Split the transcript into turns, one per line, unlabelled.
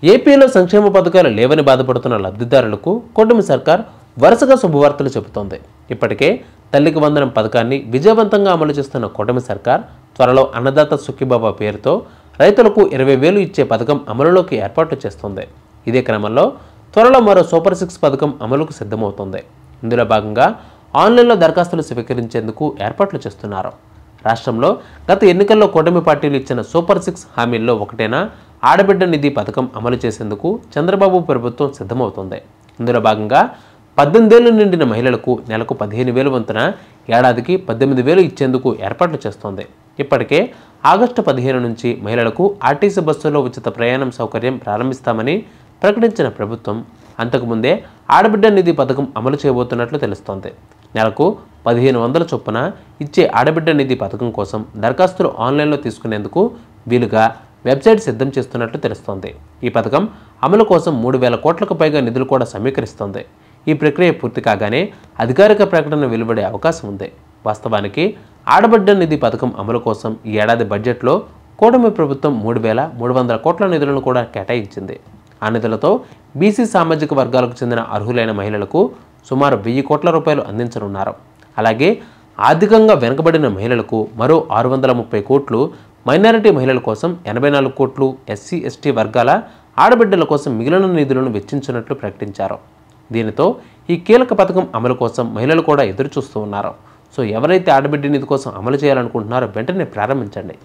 ఏపీలో సంక్షేమ పథకాలు లేవని బాధపడుతున్న లబ్ధిదారులకు కూటమి సర్కార్ వరుసగా శుభవార్తలు చెబుతోంది. ఇప్పటికే తల్లికి వందనం పథకాన్ని విజయవంతంగా అమలు చేస్తున్న కూటమి సర్కార్ త్వరలో అన్నదాత సుఖీబాబా పేరుతో రైతులకు 20,000 ఇచ్చే పథకం అమలులోకి ఏర్పాట్లు చేస్తుంది. ఇదే క్రమంలో త్వరలో మరో సూపర్ 6 పథకం అమలుకు సిద్ధమవుతుంది. ఇందులో భాగంగా ఆన్లైన్లో దరఖాస్తులు స్వీకరించేందుకు ఏర్పాట్లు చేస్తున్నారు. రాష్ట్రంలో గత ఎన్నికల్లో కూటమి పార్టీలు ఇచ్చిన సూపర్ 6 హామీల్లో ఒకటైన ఆడబిడ్డ నిధి పథకం అమలు చేసేందుకు చంద్రబాబు ప్రభుత్వం సిద్ధమవుతోంది. ఇందులో భాగంగా 18 ఏళ్లు నిండిన మహిళలకు నెలకు 15,000 వంతున ఏడాదికి 18,000 ఇచ్చేందుకు ఏర్పాట్లు చేస్తోంది. ఇప్పటికే ఆగస్టు 15 నుంచి మహిళలకు ఆర్టీసీ బస్సుల్లో ఉచిత ప్రయాణం సౌకర్యం ప్రారంభిస్తామని ప్రకటించిన ప్రభుత్వం అంతకుముందే ఆడబిడ్డ నిధి పథకం అమలు చేయబోతున్నట్లు తెలుస్తోంది. నెలకు 1,500 చొప్పున ఇచ్చే ఆడబిడ్డ నిధి పథకం కోసం దరఖాస్తులు ఆన్లైన్లో తీసుకునేందుకు వీలుగా వెబ్సైట్ సిద్ధం చేస్తున్నట్లు తెలుస్తోంది. ఈ పథకం అమలు కోసం 3,000 కోట్లకు పైగా నిధులు కూడా సమీకరిస్తోంది. ఈ ప్రక్రియ పూర్తి కాగానే అధికారిక ప్రకటన వెలువడే అవకాశం ఉంది. వాస్తవానికి ఆడబిడ్డ నిధి పథకం అమలు కోసం ఈ ఏడాది బడ్జెట్లో కూటమి ప్రభుత్వం 3,300 కోట్ల నిధులను కూడా కేటాయించింది. ఆ నిధులతో బీసీ సామాజిక వర్గాలకు చెందిన అర్హులైన మహిళలకు సుమారు 1,000 కోట్ల రూపాయలు అందించనున్నారు. అలాగే ఆర్థికంగా వెనుకబడిన మహిళలకు మరో 630 కోట్లు, మైనారిటీ మహిళల కోసం 84 కోట్లు, ఎస్సీ ఎస్టీ వర్గాల ఆడబిడ్డల కోసం మిగిలిన నిధులను వెచ్చించినట్లు ప్రకటించారు. దీనితో ఈ కీలక పథకం అమలు కోసం మహిళలు కూడా ఎదురు చూస్తూ ఉన్నారు. సో ఎవరైతే ఆడబిడ్డ నిధి కోసం అమలు చేయాలనుకుంటున్నారో వెంటనే ప్రారంభించండి.